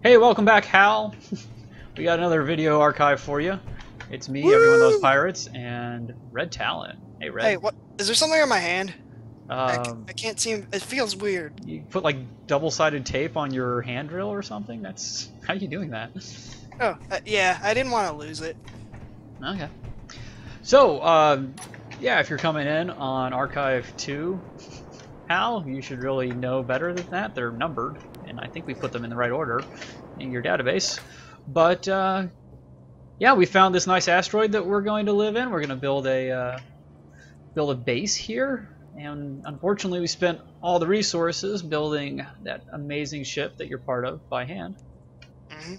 Hey, welcome back, Hal. We got another video archive for you. It's me, Woo! Everyone Loves Pirates, and Red Talon. Hey, Hey, Red. what? Is there something on my hand? I Um, can't seem. It feels weird. you put like double-sided tape on your hand drill or something? How are you doing that? Oh, yeah. I didn't want to lose it. Okay. So, yeah, if you're coming in on Archive 2, Hal, you should really know better than that. They're numbered, and I think we put them in the right order in your database. But yeah, we found this nice asteroid that we're going to live in. We're going to build a base here, and unfortunately, we spent all the resources building that amazing ship that you're part of by hand. hmm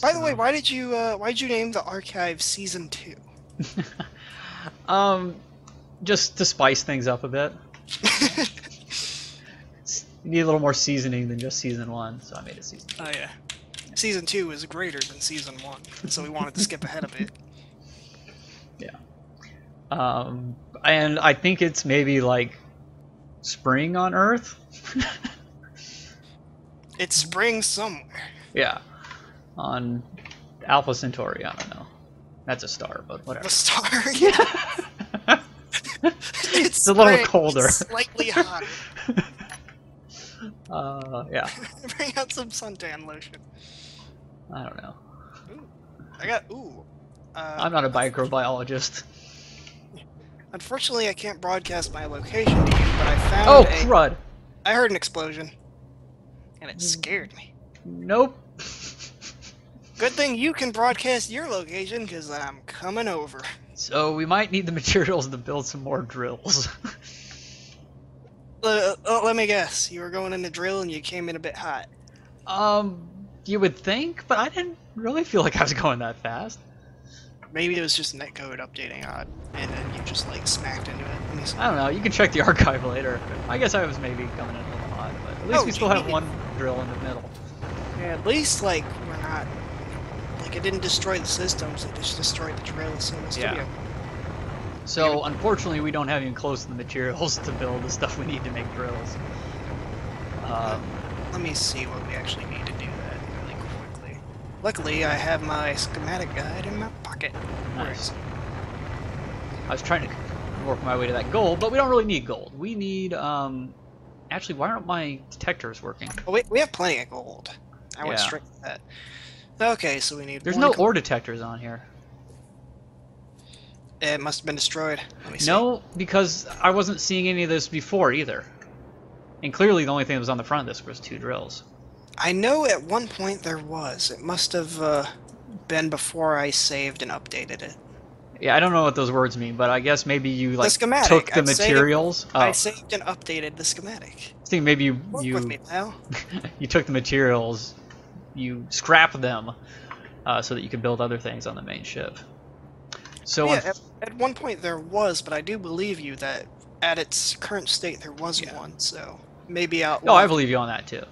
By the way, So, why'd you name the archive Season 2? um, just to spice things up a bit. You need a little more seasoning than just season 1, so I made it season 2. Oh yeah. Season 2 is greater than Season 1, so we wanted to skip ahead a bit. Yeah. And I think it's maybe like spring on Earth. It's spring somewhere. Yeah. On Alpha Centauri, I don't know. That's a star, but whatever. The star. Yeah. It's a little spring, colder. It's slightly hotter. Yeah. Bring out some suntan lotion. I don't know. Ooh. I'm not a microbiologist. Unfortunately, I can't broadcast my location to you, but I found Oh, crud. I heard an explosion, and it scared me. Nope. Good thing you can broadcast your location, because I'm coming over. So we might need the materials to build some more drills. Let me guess. You were going in the drill, and you came in a bit hot. You would think, but I didn't really feel like I was going that fast. Maybe it was just netcode updating odd, and then you just, like, smacked into it. Let me see. I don't know. You can check the archive later. I guess I was maybe coming in a little hot, but at least we still have one drill in the middle. Yeah, at least, like, we're not... Like, it didn't destroy the systems, it just destroyed the drill, so it's Yeah. So, unfortunately, we don't have even close to the materials to build the stuff we need to make drills. Let me see what we actually need to do that really quickly. Luckily, I have my schematic guide in my pocket. Nice. I was trying to work my way to that gold, but we don't really need gold. We need, actually, why aren't my detectors working? Oh, we have plenty of gold. I went Yeah. straight to that. Okay, so we need There's one no ore detectors on here. It must have been destroyed. Let me see. No, because I wasn't seeing any of this before either. And clearly the only thing that was on the front of this was 2 drills. I know at one point there was. It must have been before I saved and updated it. Yeah, I don't know what those words mean, but I guess maybe you like The schematic. took the materials. I saved and updated the schematic. I think maybe Work with me, pal. you took the materials, you scrapped them, so that you could build other things on the main ship. So yeah, at one point there was, but I do believe you that at its current state there wasn't one. So maybe I'll. Oh, I believe you on that too.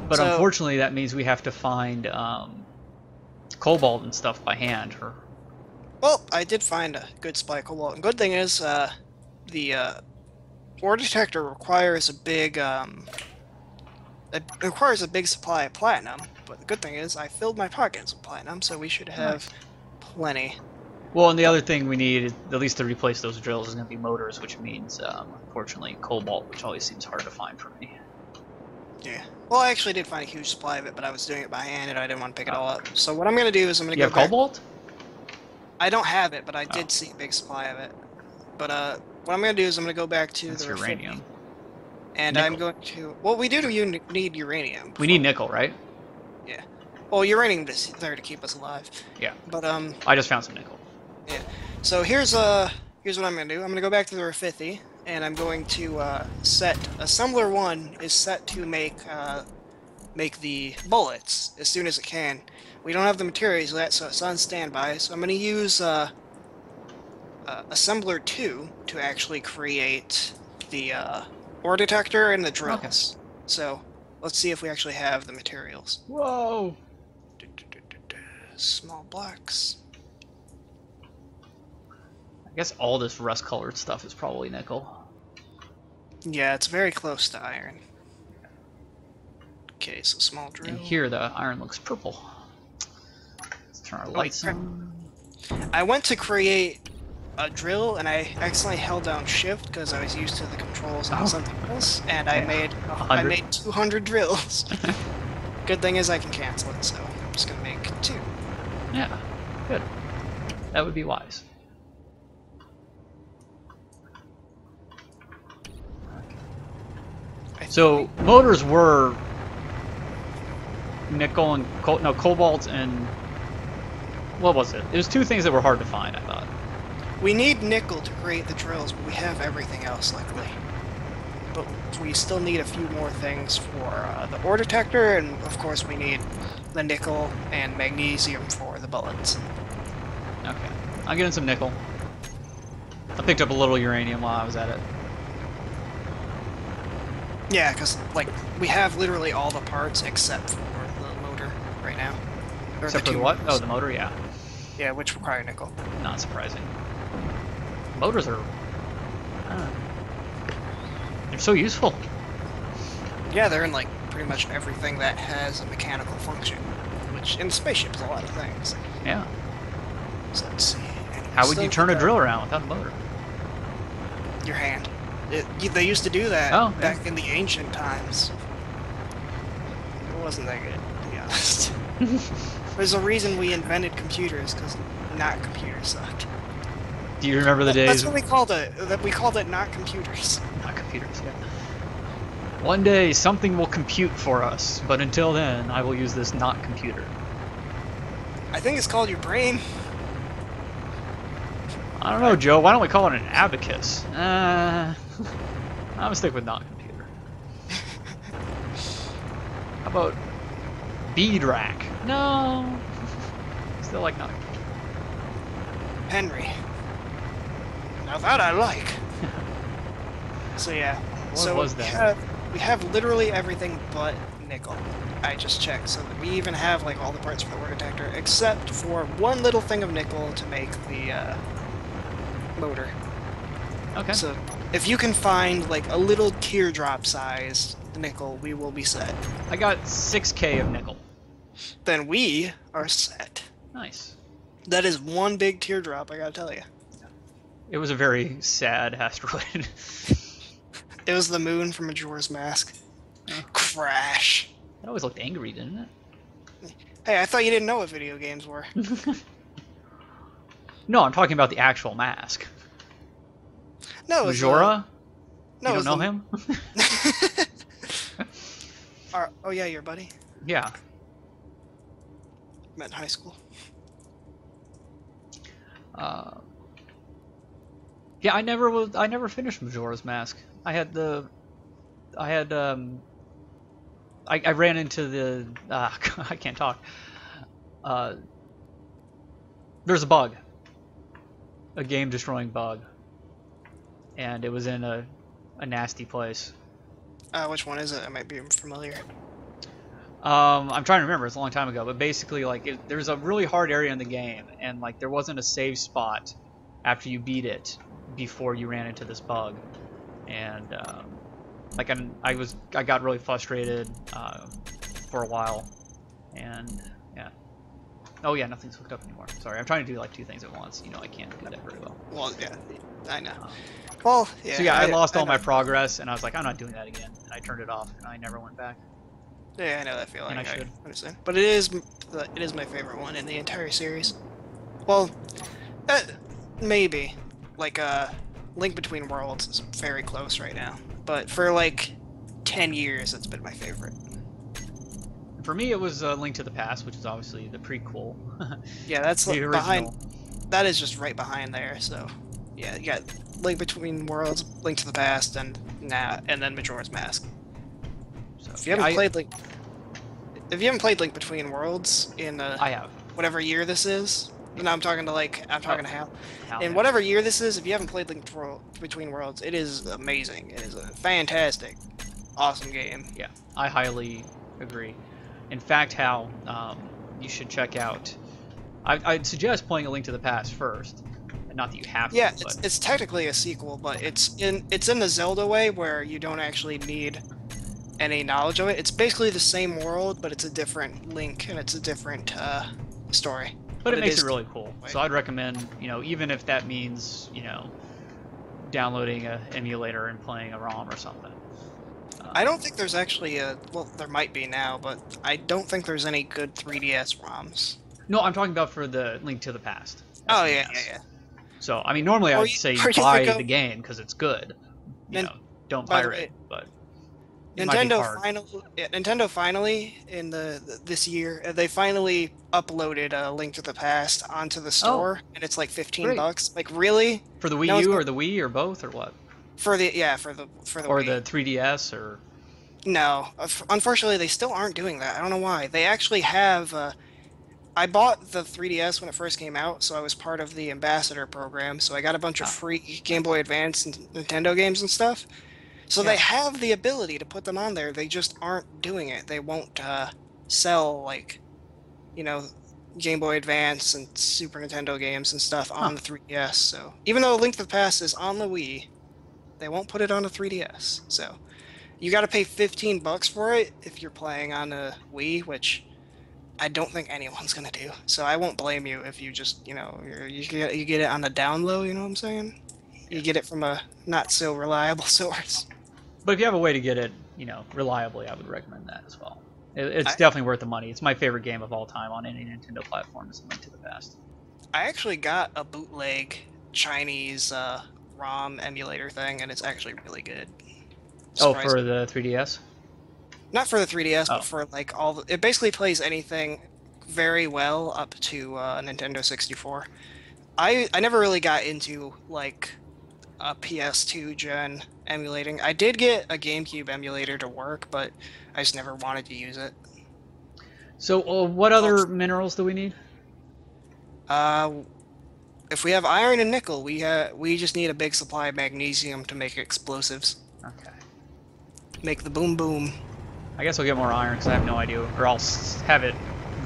But So, unfortunately, that means we have to find cobalt and stuff by hand. well, I did find a good supply of cobalt. And good thing is, the ore detector requires a big it requires a big supply of platinum. But the good thing is, I filled my pockets with platinum, so we should have plenty. Well, and the other thing we need, at least to replace those drills, is going to be motors, which means, unfortunately, cobalt, which always seems hard to find for me. Yeah. Well, I actually did find a huge supply of it, but I was doing it by hand and I didn't want to pick it all up. So what I'm going to do is I'm going to You go have back. cobalt? I don't have it, but I did see a big supply of it. But what I'm going to do is I'm going to go back to That's the uranium. and Nickel. I'm going to... Well, we do need uranium. We need nickel, right? Yeah. Well, uranium is there to keep us alive. Yeah. But I just found some nickel. yeah. So here's what I'm going to do. I'm going to go back to the Raffithi, and I'm going to set assembler 1 is set to make the bullets as soon as it can. We don't have the materials yet, so it's on standby. So I'm going to use assembler 2 to actually create the ore detector and the drills. Okay. So let's see if we actually have the materials. Whoa! Small blocks. I guess all this rust-colored stuff is probably nickel. Yeah, it's very close to iron. Okay, Okay, so small drill. And here the iron looks purple. Let's turn our lights on. I went to create a drill, and I accidentally held down Shift because I was used to the controls on something else, and I made 200 drills. Good thing is I can cancel it, so I'm just gonna make 2. Yeah, good. That would be wise. So motors were nickel and cobalt and what was it? It was 2 things that were hard to find, I thought. We need nickel to create the drills, but we have everything else, luckily. But we still need a few more things for the ore detector, and of course we need the nickel and magnesium for the bullets. Okay, I'm getting some nickel. I picked up a little uranium while I was at it. Yeah, because, like, we have literally all the parts except for the motor right now. Or Except the for the what? Oh, the motor, yeah. Yeah, which require nickel. Not surprising. Motors are... they're so useful. Yeah, they're in, like, pretty much everything that has a mechanical function. Which, in the spaceship, is a lot of things. Yeah. So let's see. How would you turn a drill around without a motor? Your hand. They used to do that back in the ancient times. It wasn't that good, to be honest. There's a reason we invented computers, because not computers sucked. Do you remember the days? That's what we called it. We called it not computers. Not computers, yeah. One day something will compute for us, but until then, I will use this not computer. I think it's called your brain. I don't know, Joe. Why don't we call it an abacus? I'm gonna stick with not computer. How about bead rack? No. Still like not computer. Henry. Now that I like. So yeah. What was that? We have literally everything but nickel. I just checked, so that we even have like all the parts for the ore detector, except for one little thing of nickel to make the motor. Okay. So if you can find like a little teardrop size nickel, we will be set. I got 6K of nickel. Then we are set. Nice. That is one big teardrop, I gotta tell you. It was a very sad asteroid. It was the moon from Majora's Mask. Oh. Crash. It always looked angry, didn't it? Hey, I thought you didn't know what video games were. No, I'm talking about the actual mask. No, Majora? No, you don't know him? Oh yeah, your buddy? Yeah. Met in high school. Yeah, I never finished Majora's Mask. I ran into the I can't talk. There's a bug. A game destroying bug. And it was in a nasty place. Which one is it? I might be familiar. I'm trying to remember. It's a long time ago, but basically, like, there's a really hard area in the game, and like there wasn't a save spot after you beat it before you ran into this bug, and like I got really frustrated for a while, and yeah. Oh yeah, nothing's hooked up anymore. Sorry, I'm trying to do like 2 things at once. You know, I can't do that very well. Well, yeah, I know. Well, yeah. So yeah, I lost all my progress, and I was like, I'm not doing that again. And I turned it off, and I never went back. Yeah, I know that feeling. And I should understand. But it is my favorite one in the entire series. Well, maybe. Like, Link Between Worlds is very close right now. But for like 10 years, it's been my favorite. For me, it was Link to the Past, which is obviously the prequel. Yeah, that's the original. behind. That is just right behind there. So, yeah, you got Link Between Worlds, Link to the Past, and then Majora's Mask. So if you haven't played Link Between Worlds in I have. Whatever year this is. No, I'm talking to Hal. In Yeah. whatever year this is, if you haven't played Link Between Worlds, it is amazing. It is a fantastic, awesome game. Yeah, I highly agree. In fact, Hal, you should check out. I'd suggest playing A Link to the Past first. Not that you have to. Yeah, but... it's technically a sequel, but it's in the Zelda way where you don't actually need any knowledge of it. It's basically the same world, but it's a different Link and it's a different story. But it makes is it really cool. So I'd recommend, even if that means, downloading an emulator and playing a ROM or something. I don't think there's actually well, there might be now, but I don't think there's any good 3DS ROMs. No, I'm talking about for the Link to the Past. Oh, yeah. So, I mean, normally I'd say buy the game because it's good. Don't pirate it, but Nintendo finally in this year they finally uploaded Link to the Past onto the store, and it's like $15. Like, really? For the Wii U or the Wii or both or what? For the or Wii. The 3DS or no, unfortunately they still aren't doing that. I don't know why. They actually have. I bought the 3DS when it first came out, so I was part of the ambassador program. So I got a bunch of free Game Boy Advance and Nintendo games and stuff. So they have the ability to put them on there. They just aren't doing it. They won't sell like, Game Boy Advance and Super Nintendo games and stuff on the 3DS. So even though Link to the Past is on the Wii, they won't put it on the 3DS. So you got to pay $15 for it if you're playing on a Wii, which I don't think anyone's gonna do. So I won't blame you if you just, you get it on the down low. You know what I'm saying? You get it from a not so reliable source. But if you have a way to get it, reliably, I would recommend that as well. It's definitely worth the money. It's my favorite game of all time on any Nintendo platform. Is Link to the Past. I actually got a bootleg Chinese ROM emulator thing, and it's actually really good. Oh, for the 3DS? Not for the 3DS, but for like it basically plays anything very well up to Nintendo 64. I never really got into like a PS2 gen emulating. I did get a GameCube emulator to work, but I just never wanted to use it. So what other minerals do we need? If we have iron and nickel, we just need a big supply of magnesium to make explosives. Okay. Make the boom boom. I guess I'll get more iron because I have no idea, or I'll have it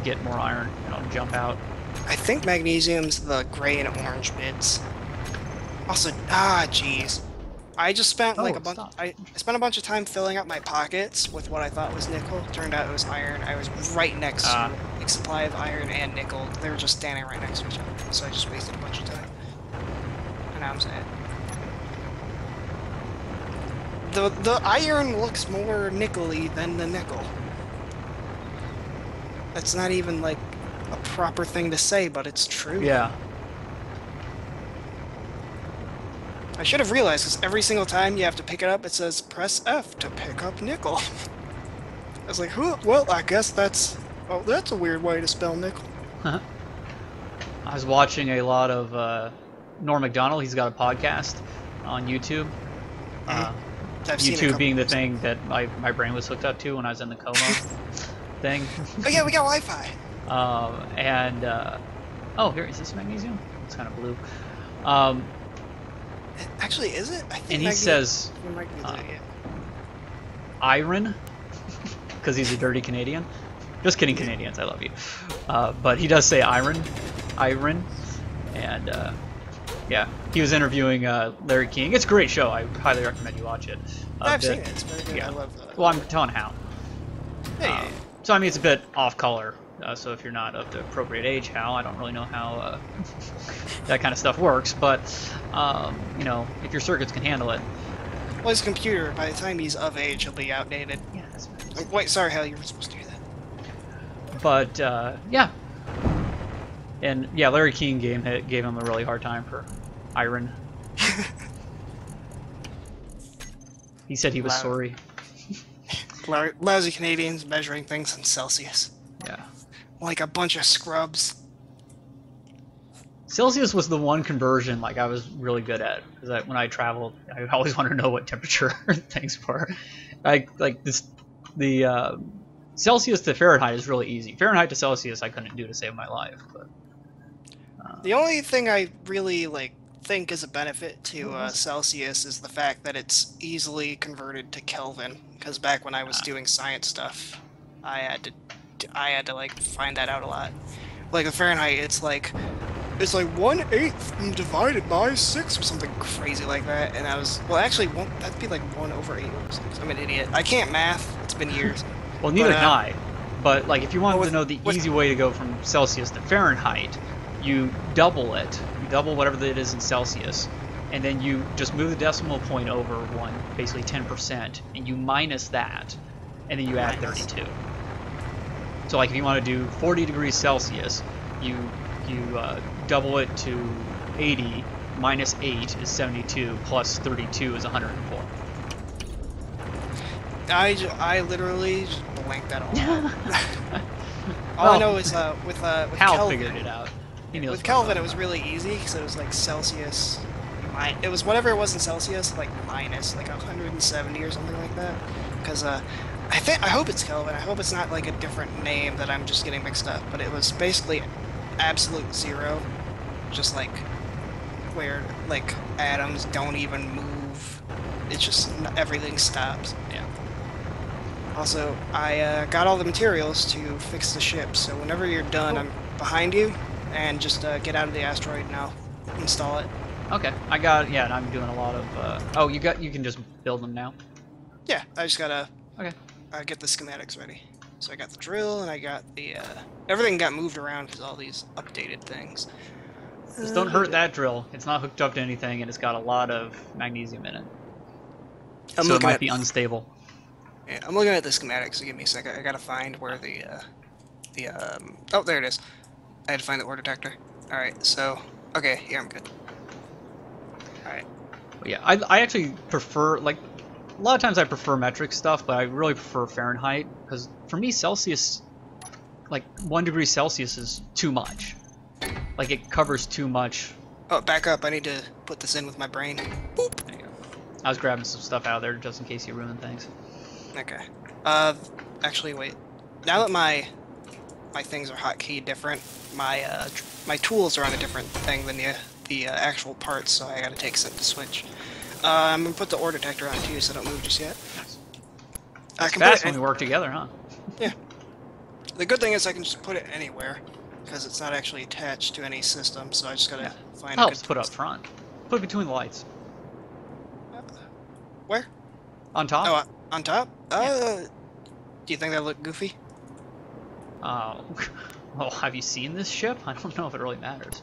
get more iron and I'll jump out. I think magnesium's the gray and orange bits. Also, jeez. I just spent like I spent a bunch of time filling up my pockets with what I thought was nickel. Turned out it was iron. I was right next to a big supply of iron and nickel. They were just standing right next to each other, so I just wasted a bunch of time. And now I'm sad. The iron looks more nickel-y than the nickel. That's not even like a proper thing to say, but it's true. Yeah. I should have realized, because every single time you have to pick it up, it says press F to pick up nickel. I was like, well, I guess that's a weird way to spell nickel. I was watching a lot of Norm Macdonald. He's got a podcast on YouTube. YouTube being the thing that my brain was hooked up to when I was in the coma thing. Oh yeah, we got Wi-Fi. Here is this magnesium? It's kind of blue. Actually, is it? I think. And he says iron because he's a dirty Canadian. Just kidding, Canadians. I love you. But he does say iron, and yeah, he was interviewing Larry King. It's a great show. I highly recommend you watch it. I've seen it. It's very good. Yeah. I love that. Well, I'm telling how. Yeah. So I mean, it's a bit off color. So if you're not of the appropriate age, Hal, I don't really know how that kind of stuff works. But if your circuits can handle it. Well, his computer, by the time he's of age, he'll be outdated. Yeah, that's wait, sorry, Hal, you were supposed to do that. But yeah. And yeah, Larry King gave him a really hard time for iron. He said he was sorry. Lousy Canadians measuring things in Celsius. Yeah. Like a bunch of scrubs. Celsius was the one conversion I was really good at, because when I traveled, I always wanted to know what temperature things were. The Celsius to Fahrenheit is really easy. Fahrenheit to Celsius I couldn't do to save my life. But the only thing I really think is a benefit to Celsius is the fact that it's easily converted to Kelvin. Because back when I was doing science stuff, I had to find that out a lot. Like the Fahrenheit, it's it's like 1/8 divided by 6 or something crazy like that. And I was, well, actually, that'd be like 1/8 over 6. I'm an idiot. I can't math. It's been years. Well, neither can I. But like, if you wanted with- to know the with- easy way to go from Celsius to Fahrenheit, you double it. You double whatever it is in Celsius, and then you just move the decimal point over one, basically 10%, and you minus that, and then you add 32. So like, if you want to do 40 degrees Celsius, you double it to 80, minus 8 is 72, plus 32 is 104. I literally just blanked that all out. All I know is with Hal Kelvin, figured it out. He knows with what Kelvin, I'm it was really easy because it was like Celsius. It was whatever it was in Celsius, like minus like 170 or something like that. Because I hope it's Kelvin. I hope it's not like a different name that I'm just getting mixed up. But it was basically absolute zero, just like where like atoms don't even move. It's just everything stops. Yeah. Also, I got all the materials to fix the ship, so whenever you're done, I'm behind you, and just get out of the asteroid and I'll install it. Okay, I got, yeah, and I'm doing a lot of, oh, you can just build them now? Yeah, I just gotta Okay. get the schematics ready. So I got the drill, and I got the, everything got moved around because all these updated things. Just don't hurt that drill. It's not hooked up to anything, and it's got a lot of magnesium in it. So it might be unstable. Yeah, I'm looking at the schematics, so give me a second. I gotta find where oh, there it is. I had to find the ore detector. Alright, so, okay, here, I'm good. Alright. But yeah, I actually prefer, like, a lot of times I prefer metric stuff, but I really prefer Fahrenheit, because for me, Celsius, like, 1 degree Celsius is too much. Like, it covers too much. Oh, back up. I need to put this in with my brain. Boop. There you go. I was grabbing some stuff out of there just in case you ruin things. Okay. Actually, wait. Now that my things are hotkey different, my tools are on a different thing than the actual parts, so I gotta take a sec to switch. I'm gonna put the ore detector on too, so don't move just yet. Nice. I It's can fast put it when we work together, huh? Yeah. The good thing is I can just put it anywhere, because it's not actually attached to any system, so I just gotta find a Helps good put up front. Put it between the lights. Where? On top? Oh, on top? Yeah. Do you think that look goofy? Oh. Well, have you seen this ship? I don't know if it really matters.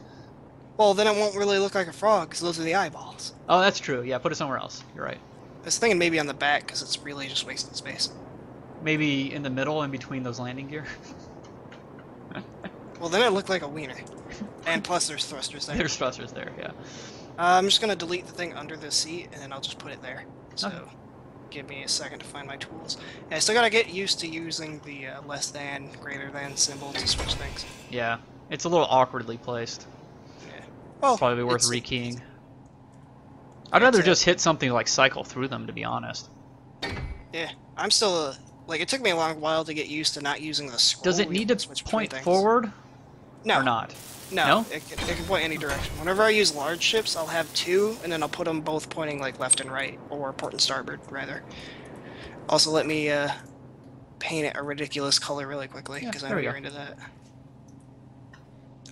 Well, then it won't really look like a frog, because those are the eyeballs. Oh, that's true. Yeah, put it somewhere else. You're right. I was thinking maybe on the back, because it's really just wasting space. Maybe in the middle, in between those landing gear. Well, then it looked like a wiener. And plus there's thrusters there. There's thrusters there, yeah. I'm just going to delete the thing under the seat, and then I'll just put it there. So, Okay. give me a second to find my tools. And I still got to get used to using the less than, greater than symbol to switch things. Yeah, it's a little awkwardly placed. Yeah. Well, Probably worth it's- rekeying. I'd rather it's a- just hit something like cycle through them, to be honest. Yeah, I'm still, like, it took me a long while to get used to not using the scroll Does it wheel need to to switch between point things. forward No. or not? No, No? it can point any direction. Whenever I use large ships, I'll have two, and then I'll put them both pointing like left and right, or port and starboard, rather. Also, let me paint it a ridiculous color really quickly, Yeah, because I there know we you're go. into that.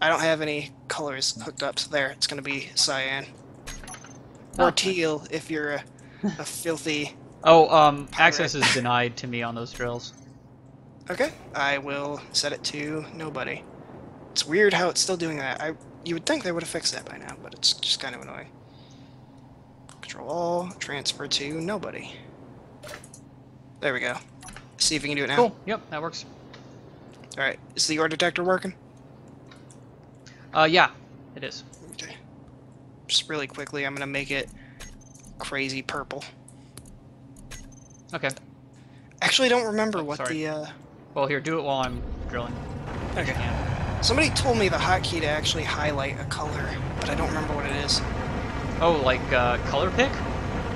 I don't have any colors hooked up, so there, it's going to be cyan. Or Oh. teal, if you're a filthy... Oh, access is denied to me on those drills. Okay, I will set it to nobody. It's weird how it's still doing that. You would think they would have fixed that by now, but it's just kind of annoying. Control all, transfer to nobody. There we go. See if you can do it now. Cool. Yep, that works. Alright, is the ore detector working? Yeah, it is. Okay. Just really quickly, I'm gonna make it crazy purple. Okay. Actually, I don't remember Oh, what sorry. the, Well, here, do it while I'm drilling. Okay. Yeah. Somebody told me the hotkey to actually highlight a color, but I don't remember what it is. Oh, like color pick?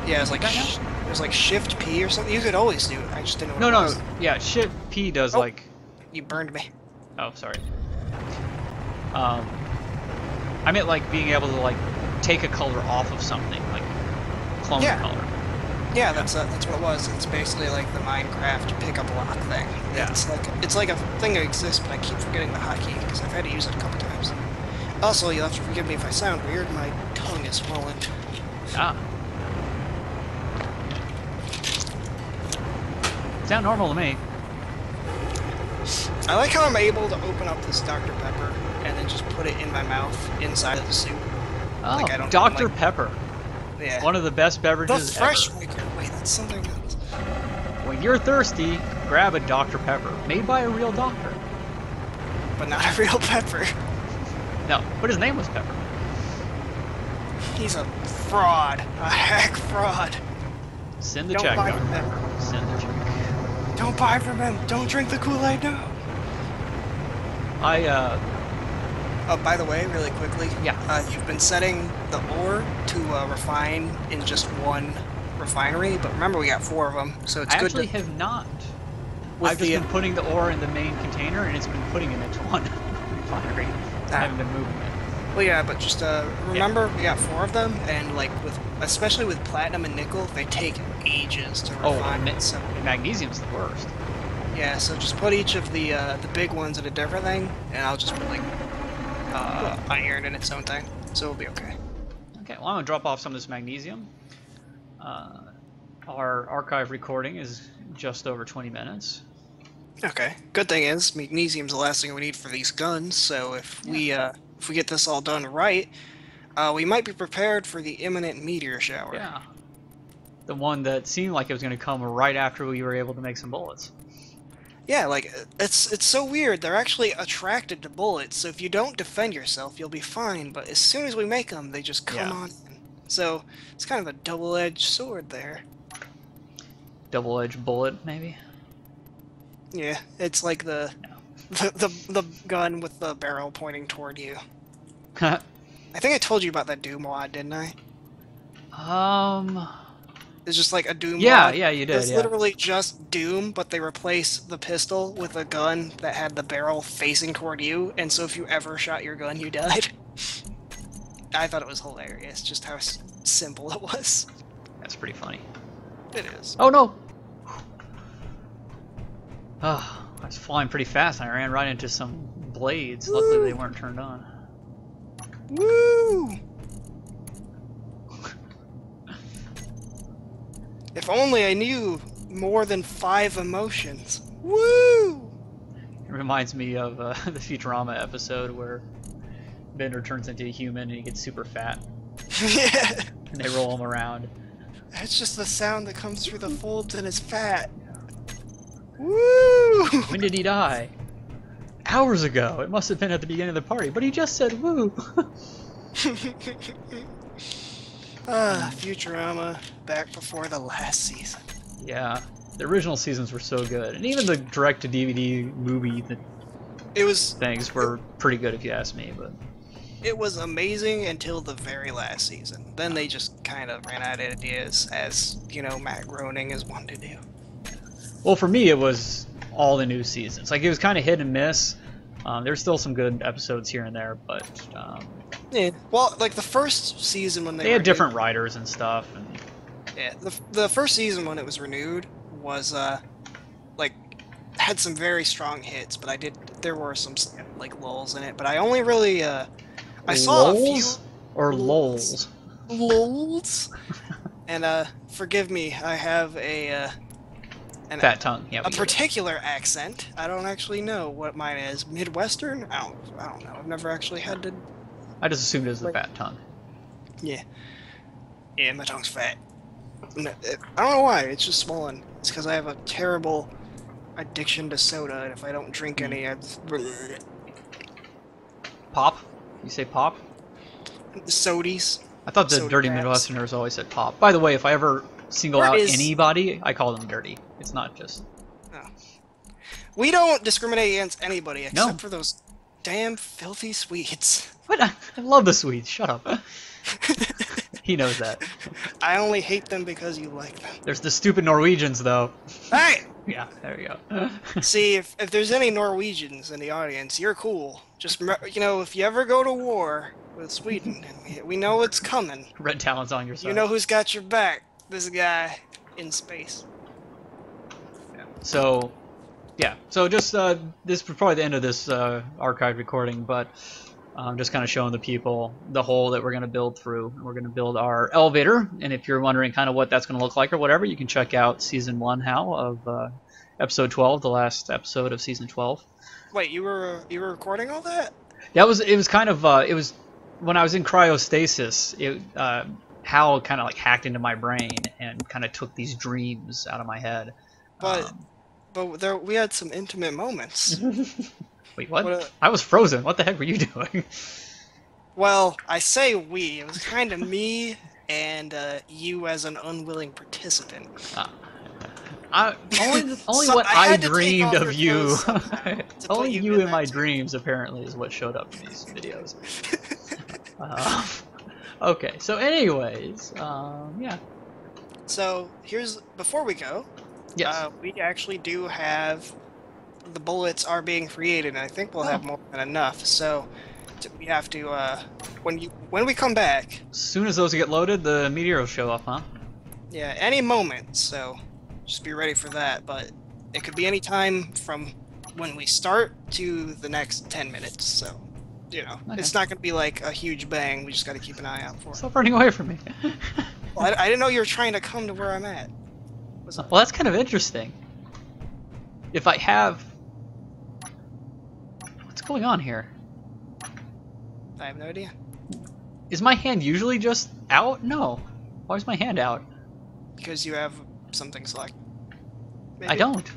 Yeah, it's like That now? it was like Shift P or something. You could always do it. I just didn't know No, what it no. was. Yeah, Shift P does Oh. like. You burned me. Oh, sorry. I meant like being able to like take a color off of something, like clone Yeah. a color. Yeah, that's what it was. It's basically like the Minecraft pick up lock thing. Yeah. It's like a thing that exists, but I keep forgetting the hotkey because I've had to use it a couple times. Also, you'll have to forgive me if I sound weird. My tongue is swollen. Ah. Sound normal to me. I like how I'm able to open up this Dr. Pepper and then just put it in my mouth inside of the soup. Oh, like, I don't Dr. like... Pepper. Yeah. One of the best beverages The fresh ever. maker. Wait, that's something else. When you're thirsty, grab a Dr. Pepper, made by a real doctor. But not a real pepper. No, but his name was Pepper. He's a fraud. A hack fraud. Send the Don't check, buy Dr. from him. Pepper. Send the check. Don't buy from him. Don't drink the Kool-Aid, no. Oh, by the way, really quickly. Yeah. You've been setting the ore to refine in just one refinery, but remember we got 4 of them, so it's I good actually to... have not. I've just been putting the ore in the main container, and it's been putting it into one refinery. I haven't been moving it. Well, yeah, but just remember we got 4 of them, and like especially with platinum and nickel, they take ages to refine. So magnesium's the worst. Yeah, so just put each of the big ones in a different thing, and I'll just put like iron in its own thing, so it'll be okay. Okay, well I'm gonna drop off some of this magnesium. Our archive recording is just over 20 minutes. Okay. Good thing is magnesium's the last thing we need for these guns, so if we get this all done right, we might be prepared for the imminent meteor shower. Yeah. The one that seemed like it was going to come right after we were able to make some bullets. Yeah, like, it's so weird. They're actually attracted to bullets, so if you don't defend yourself, you'll be fine, but as soon as we make them, they just come on in. So, it's kind of a double-edged sword there. Double-edged bullet, maybe? Yeah, it's like the gun with the barrel pointing toward you. I think I told you about that Doom mod, didn't I? It's just like a Doom mod. Yeah, you did, It's literally just Doom, but they replace the pistol with a gun that had the barrel facing toward you, and so if you ever shot your gun, you died. I thought it was hilarious, just how simple it was. That's pretty funny. It is. Oh no! Oh, I was flying pretty fast and I ran right into some blades. Woo! Luckily they weren't turned on. Woo! If only I knew more than 5 emotions. Woo! It reminds me of the Futurama episode where Bender turns into a human and he gets super fat. Yeah. And they roll him around. That's just the sound that comes through the folds in his fat. Woo! When did he die? Hours ago. It must have been at the beginning of the party, but he just said woo. Futurama, back before the last season. Yeah, the original seasons were so good, and even the direct-to-DVD movie things were pretty good if you ask me. But it was amazing until the very last season. Then they just kind of ran out of ideas, as you know, Matt Groening is one to do. Well, for me, it was all the new seasons. Like, it was kind of hit and miss. There's still some good episodes here and there, but yeah. Well, like the first season when they had different writers and stuff. And yeah, the first season when it was renewed was like had some very strong hits, but there were some like lulls in it. But I only really I saw a few or lulls. Lulls. And forgive me, I have a fat tongue. Yeah, a particular accent. I don't actually know what mine is. Midwestern? I don't know. I've never actually had to. I just assumed it was the fat tongue. Yeah. Yeah, my tongue's fat. I don't know why. It's just swollen. It's because I have a terrible addiction to soda, and if I don't drink any, I just... Pop? You say pop? Sodies. I thought the dirty Midwesterners always said pop. By the way, if I ever single out anybody, I call them dirty. It's not just... No. We don't discriminate against anybody except for those damn filthy Swedes. What? I love the Swedes. Shut up. He knows that. I only hate them because you like them. There's the stupid Norwegians, though. Hey! Yeah, there we go. See, if there's any Norwegians in the audience, you're cool. Just, you know, if you ever go to war with Sweden, and we know it's coming. Red Talon's on your side. You know who's got your back. This guy in space. Yeah. So, yeah. So just, this is probably the end of this archive recording, but Just kind of showing the people the hole that we're going to build through. We're going to build our elevator, and if you're wondering kind of what that's going to look like or whatever, you can check out Season 1, Hal, of Episode 12, the last episode of Season 12. Wait, you were recording all that? Yeah, it was kind of it was when I was in cryostasis. Hal kind of like hacked into my brain and kind of took these dreams out of my head. But we had some intimate moments. Wait, what? I was frozen. What the heck were you doing? Well, I say we. It was kind of me and you as an unwilling participant. Only So what I I had to take dreamed off of your you. clothes somehow to put Only you you in in my that dreams apparently is what showed up in these videos. Okay, so anyways, yeah. So before we go, Yes. we actually do have the bullets are being created, and I think we'll have more than enough. So we have to when we come back. As soon as those get loaded, the meteor will show up, huh? Yeah, any moment. So just be ready for that. But it could be any time from when we start to the next 10 minutes. So you know, Okay. It's not going to be like a huge bang. We just got to keep an eye out for it. Stop running away from me. Well, I didn't know you were trying to come to where I'm at. Well, that's kind of interesting. If I have... What's going on here? I have no idea. Is my hand usually just out? No. Why is my hand out? Because you have something selected. Maybe? I don't.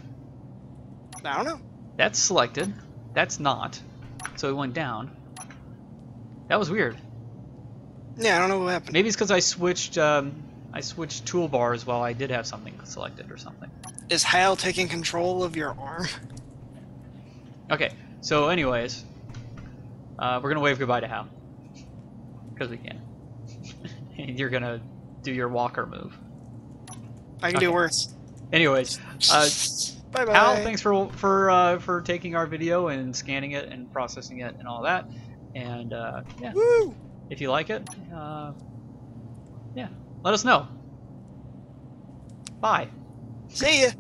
I don't know. That's selected. That's not. So it went down. That was weird. Yeah, I don't know what happened. Maybe it's because I switched toolbars while I did have something selected or something. Is Hal taking control of your arm? Okay, so anyways, we're gonna wave goodbye to Hal. Because we can. And you're gonna do your walker move. I can do worse. Anyways, bye bye. Hal, thanks for taking our video and scanning it and processing it and all that. And yeah, Woo! if you like it, yeah, let us know. Bye. See ya.